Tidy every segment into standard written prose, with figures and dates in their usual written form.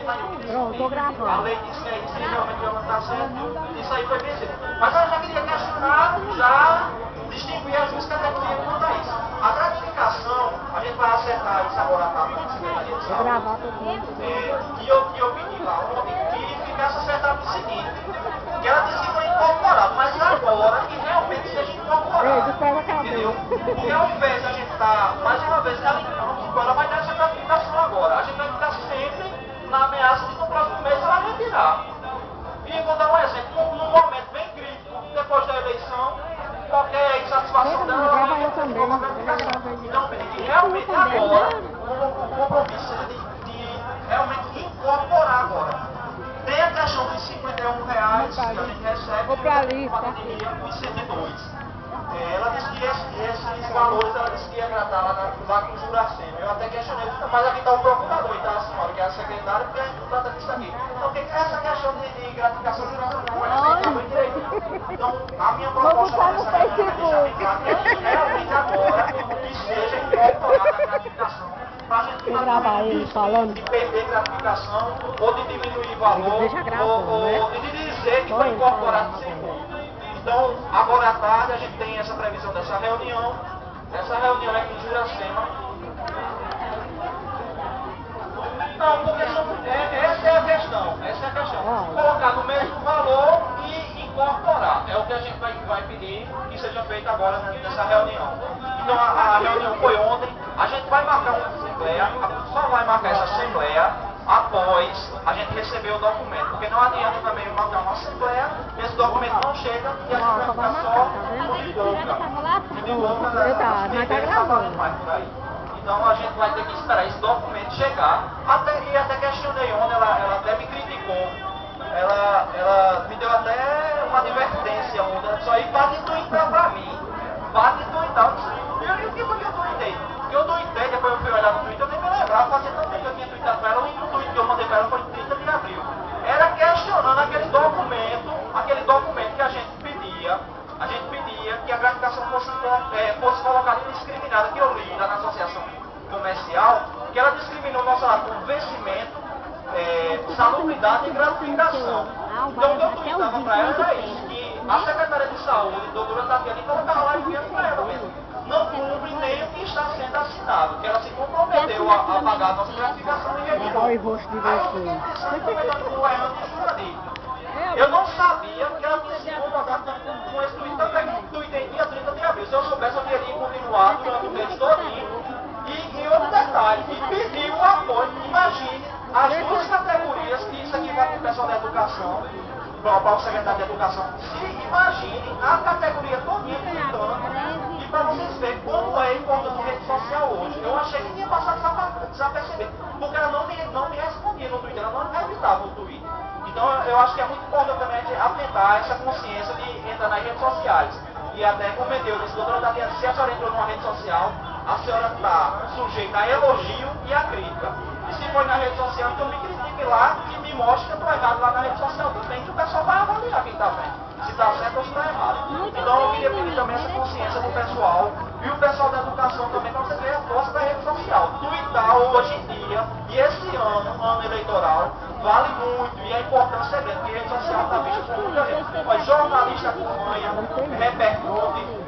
está em Pronto, tô gravando. A lei diz que é isso, e realmente não está certo. Isso aí foi vencido. Mas eu já queria questionar, já distinguir as duas categorias quanto a isso. A gratificação, a gente vai acertar isso agora na Secretaria de Vou Saúde. gravar todo mundo. E eu pedi lá ontem que ficasse acertado o seguinte, que ela disse que foi incorporado, mas agora que realmente seja Ei, incorporado. do pé da cabeça. Entendeu? Porque ao invés de a gente estar, mais uma vez, ela vai dar essa gratificação agora. A gente vai ficar sempre na ameaça de no próximo mês ela retirar. E vou dar um exemplo, num momento bem crítico, depois da eleição, qualquer insatisfação dela, ela vai também. Então, que realmente agora, o compromisso seja de realmente incorporar agora. Tem a questão dos R$51 que a gente recebe Vou pra ali, com a tá? pandemia, os 102. Ela disse que esses valores, ela disse que ia tratar lá com o Juracema. Eu até questionei, mas aqui está o procurador, então a senhora, que é a secretária, porque a gente não trata disso aqui. Então, essa questão de gratificação Juracema não é respeitável em direito. Então, a minha proposta botar no nessa questão é deixar bem claro que realmente agora que seja incorporada a gratificação. Pra gente Vou gravar ele falando. de perder gratificação, ou de diminuir valor, Deixa gravando, ou né? de dizer que foi incorporado sem ponto. Então, agora à tarde a gente tem essa previsão dessa reunião. Essa reunião é com o Juracema. Não, porque essa é a questão. Essa é a questão. Colocar no mesmo valor e incorporar. É o que a gente vai pedir que seja feito agora nessa reunião. Então, a reunião foi ontem. A gente vai marcar uma assembleia. Só vai marcar essa assembleia após a gente receber o documento, porque não adianta também marcar uma assembleia, esse documento não chega e a gente vai ficar só de boca, Mas tá gravando. mais por aí. Então a gente vai ter que esperar esse documento chegar, e até questionei ontem, ela até me criticou, ela me deu até uma advertência ontem, ela disse, aí para de tuitar pra mim, para de tuitar, e o que foi que eu tuitei? Porque eu tuitei, depois eu fui olhar no Twitter, eu nem me lembrava, fazia tanto tempo que eu tinha tweetado pra ela, o único tweet que eu mandei pra ela foi em 30 de abril. Era questionando aquele documento que a gente pedia que a gratificação fosse colocada indiscriminada, que eu li lá na Associação Comercial, que ela discriminou o nosso lado por vencimento, salubridade e gratificação. Então o que eu tweetava pra ela era isso, que a Secretaria de Saúde, doutora Tatiana, colocava lá enviando pra ela mesmo. Não cumpre nem o que está sendo assinado, que ela se comprometeu a pagar a nossa gratificação e retirou. Olha o rosto de vocês. Eu não sabia que ela tinha se incomodado com esse tweet, tanto é que eu tuitei dia 30 de abril. Se eu soubesse, eu teria continuado durante o mês todinho. E outro detalhe, e pediu o apoio, imagine, as duas categorias, que isso aqui vai para o pessoal da educação, para o secretário de educação, se imagine a categoria todinha tweetando, e para vocês verem como é importante a rede social hoje. Eu achei que tinha passado desapercebido, porque ela não me respondia no Twitter, ela não evitava o Twitter. Então eu acho que é muito importante também a gente aumentar essa consciência de entrar nas redes sociais. E até comentei, eu disse, doutora Tatiana, se a senhora entrou numa rede social, a senhora está sujeita a elogio e a crítica. E se for na rede social, então me critique lá e me mostre que eu estou errado lá na rede social também, que o pessoal vai avaliar quem está vendo, se está certo ou se está errado. Então eu queria pedir também essa consciência do pessoal e o pessoal da educação também, para você ver a força da rede social. Tuitar hoje em dia, e esse ano eleitoral, vale muito, e a importância é grande, porque a rede social está vista por muita gente. Mas jornalista acompanha, repercute,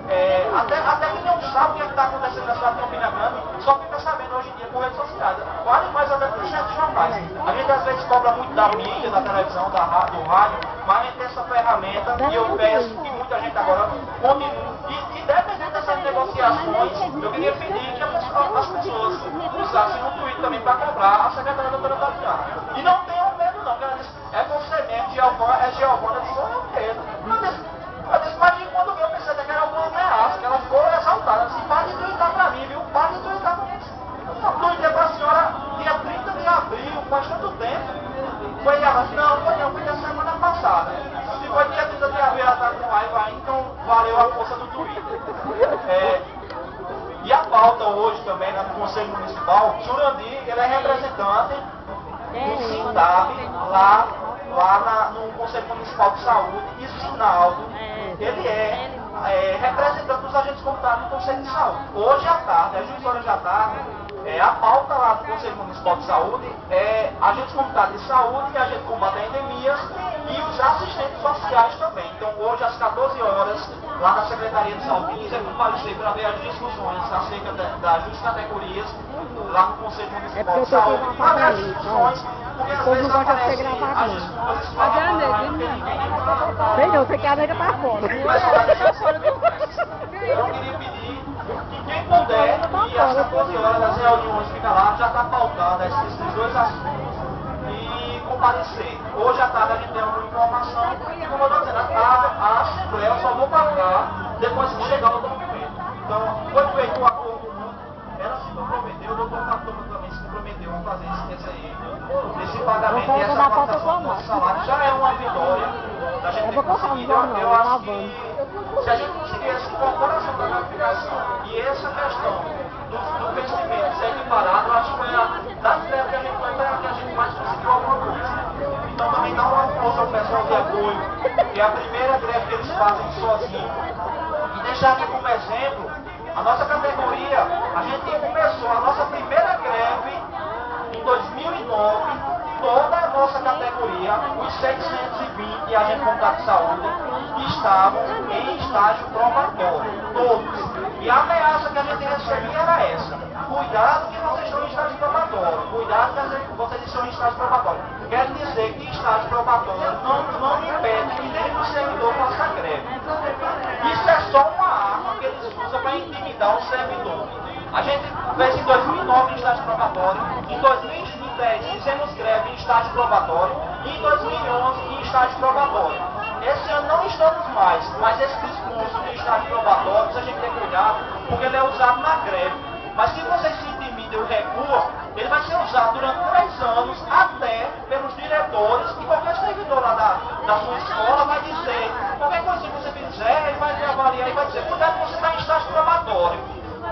até quem não sabe o que está acontecendo na cidade de Campina Grande, só fica sabendo hoje em dia por redes sociais. Vale mais até por certos jornais. A gente às vezes cobra muito da mídia, da televisão, do rádio, mas a gente tem essa ferramenta e eu peço que muita gente agora continue. E dependendo dessas negociações, eu queria pedir que as pessoas usassem o Twitter também para cobrar a secretária doutora Tatiana. E não tenham medo não, que ela disse, é você mesmo, Giovana de Souza Pedro. Eu disse, mas quando eu pensei que era alguma ameaça, que ela ficou exaltada, ela disse, para de tuitar pra mim, viu? Para de tuitar pra mim. Eu tuitei pra senhora dia 30 de abril, faz tanto tempo. Foi ela, não, foi da semana passada. Se foi dia 30 de abril, ela tá com raiva, então valeu a força do Twitter. E a pauta hoje também, no Conselho Municipal, Jurandir, ele é representante do SINDAB lá no Conselho Municipal de Saúde, e Sinaldo, ele é representante dos agentes comunitários do Conselho de Saúde. Hoje à tarde, às 2 horas da tarde, A pauta lá do Conselho Municipal de Saúde é agentes comunitários de saúde, que a gente combate endemias, e os assistentes sociais também. Então hoje às 14 horas, lá na Secretaria de Saúde, quem quiser comparecer para ver as discussões acerca das duas categorias, lá no Conselho Municipal de Saúde, para ver as discussões, porque às vezes aparece as discussões Bem, não, você quer a nega tá fora. eu queria pedir que quem puder ir às 14 horas das reuniões, fica lá, já está pautada esses dois assuntos e comparecer. Hoje à tarde a gente tem alguma informação e, como eu estou dizendo, a Assembleia eu só vou pagar depois que chegar no documento. Então, foi feito o acordo comum, ela se comprometeu, o doutor Catoma também se comprometeu a fazer esse pagamento e essa aportação do nosso salário. Já é uma vitória da gente ter conseguido. Eu acho que se a gente conseguir essa incorporação da gratificação e essa questão do vencimento ser equiparado, eu acho que foi das ideias que a gente vai pegar que a gente mais conseguiu alguma coisa. Então também dá uma força ao pessoal de apoio, que é a primeira greve que eles fazem sozinhos. E deixar aqui como exemplo, a nossa categoria, a gente começou a nossa primeira greve em 2009, toda a nossa categoria, os 720 agentes comunitários de saúde, estavam em estágio probatório, todos. E a ameaça que a gente recebia era essa: cuidado que vocês estão em estágio probatório, cuidado que vocês estão em estágio probatório. Quer dizer que estágio probatório não impede que nem o servidor faça greve. Isso é só uma arma que eles usam para intimidar o servidor. A gente fez em 2009 em estágio probatório, em 2010 fizemos greve em estágio probatório e em 2011 em estágio probatório. Esse ano não estamos mais, mas esse discurso de estágio probatório, a gente tem que cuidar, porque ele é usado na greve. Mas se vocês se intimidam e recuam, ele vai ser usado durante 3 anos, até pelos diretores, e qualquer servidor lá da sua escola vai dizer, qualquer coisa que você fizer, ele vai avaliar e vai dizer, cuidado que você está em estágio probatório.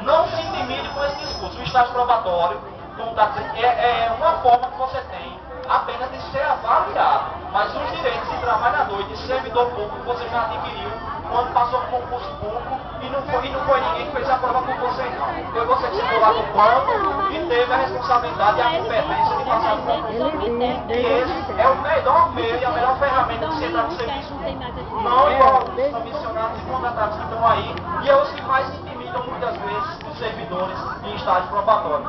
Não se intimide com esse discurso. O estágio probatório, como está dizendo, é uma forma que você tem apenas de ser avaliado. Mas os direitos de trabalhador e de servidor público você já adquiriu quando passou no concurso público e não foi ninguém que fez a prova por você não. Foi você que chegou lá no banco e teve a responsabilidade e a competência de passar no concurso. E esse é o melhor meio e a melhor ferramenta de você entrar no serviço público. Não igual os comissionados e contratados que estão aí, e é os que mais intimidam muitas vezes os servidores em estágio probatório.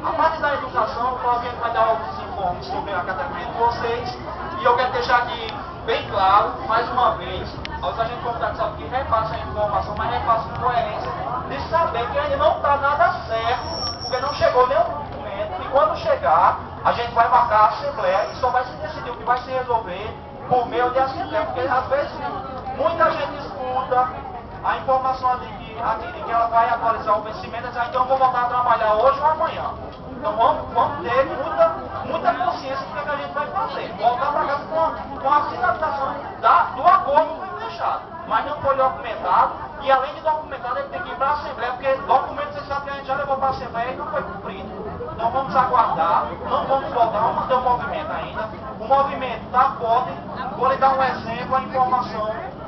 A parte da educação, o Flavinho vai dar alguns informes sobre a categoria de vocês, e eu quero deixar aqui bem claro, mais uma vez, aos agentes comunitários que repassam a informação, mas repassam com coerência, de saber que ainda não está nada certo, porque não chegou nenhum documento, e quando chegar, a gente vai marcar a assembleia e só vai se decidir o que vai se resolver por meio de assembleia, porque às vezes muita gente escuta a informação de que ela vai atualizar o vencimento, e então eu vou voltar a trabalhar hoje ou amanhã. Então vamos ter muita consciência do que a gente vai fazer. Voltar para casa com a sinalização do acordo que foi fechado. Mas não foi documentado, e além de documentado, ele tem que ir para a Assembleia, porque documento vocês sabem que a gente já levou para a Assembleia e não foi cumprido. Então vamos aguardar, não vamos voltar, vamos manter o movimento ainda. O movimento está forte. Vou lhe dar um exemplo, a informação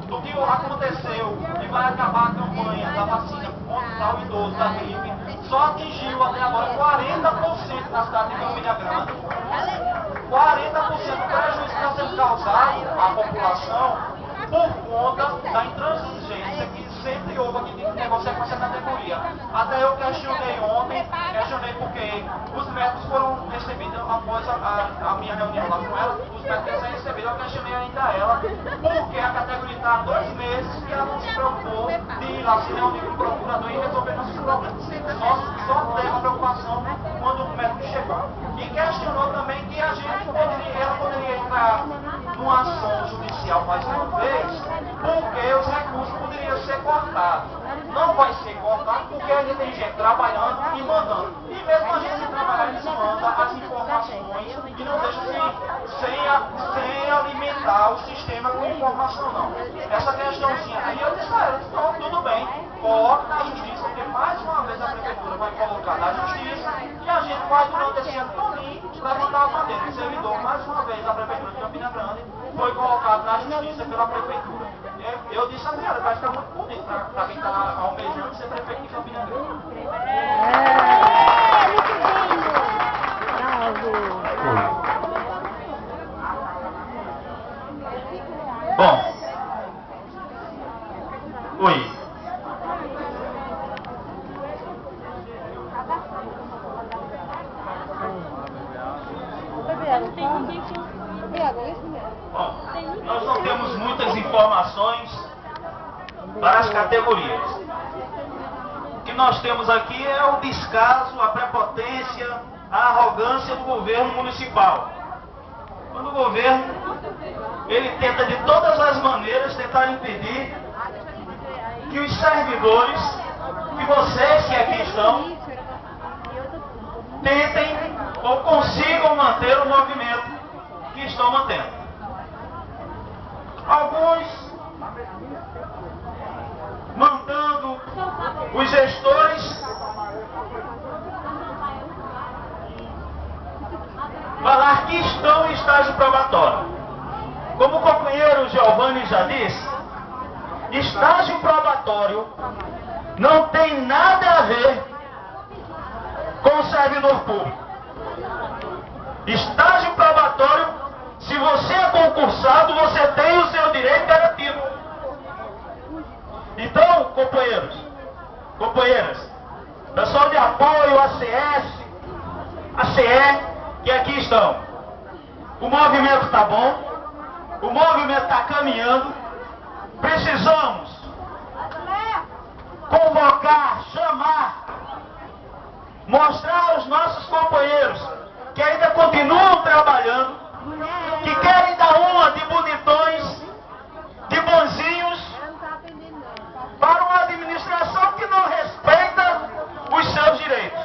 do que aconteceu, que vai acabar a campanha da vacina contra o idoso da gripe, só atingiu até agora 40% na cidade de Campina Grande. 40% do prejuízo que está sendo causado à população por conta da intransigência que sempre houve aqui de negociar com essa categoria. Até eu questionei ontem, porque os médicos foram recebidos após a minha reunião lá com ela, os médicos receberam, eu questionei ainda ela, porque a categoria está há 2 meses e ela não se preocupou de ir lá se reunir com o procurador e resolver nossos problemas. Só teve a preocupação quando o médico chegou. E questionou também que ela poderia entrar numa ação judicial mais uma vez, porque os recursos poderiam ser cortados. Não vai ser cortado porque ainda tem gente trabalhando e mandando. E mesmo a gente trabalhar, eles mandam as informações e não deixam sem alimentar o sistema com informação não. Essa questãozinha aí eu disse a eles, então tudo bem, corta na justiça, porque mais uma vez a prefeitura vai colocar na justiça e a gente vai durante esse ano todinho levantar a bandeira. O servidor, mais uma vez, a prefeitura de Campina Grande foi colocado na justiça pela prefeitura. Eu disse a ela, vai ficar muito bonito para quem está almejando ser prefeito de Campina Grande. Bom. Oi. Bom, nós não temos muitas informações para as categorias. O que nós temos aqui é o descaso, a prepotência, a arrogância do governo municipal. Quando o governo, ele tenta de todas as maneiras tentar impedir que os servidores, que vocês que aqui estão, tentem ou consigam manter o movimento que estão mantendo. Alguns mandando os gestores falar que estão em estágio probatório. Como o companheiro Giovanni já disse, estágio probatório não tem nada a ver com o servidor público. Estágio probatório, se você é concursado, você tem o seu direito garantido. Então, companheiros, companheiras, pessoal de apoio, ACS, ACE, que aqui estão. O movimento está bom, o movimento está caminhando. Precisamos convocar, chamar, mostrar aos nossos companheiros que ainda continuam trabalhando, que querem dar uma de bonitões, de bonzinhos, para uma administração que não respeita os seus direitos.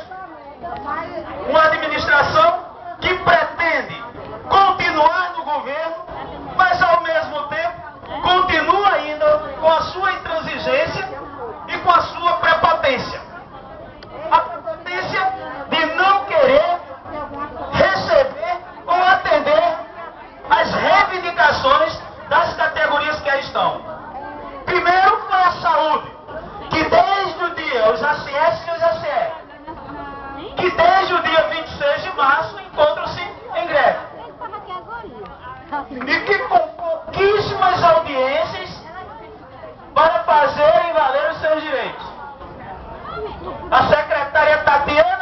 Uma administração que pretende continuar no governo, mas ao mesmo tempo continua ainda com a sua intransigência e com a sua prepotência. A prepotência de não querer receber ou atender as reivindicações das categorias que aí estão. Primeiro foi a saúde, que desde o dia, os ACS e os ACE, que desde o dia 26 de março encontram-se em greve. E que com pouquíssimas audiências para fazerem valer os seus direitos. A secretária Tatiana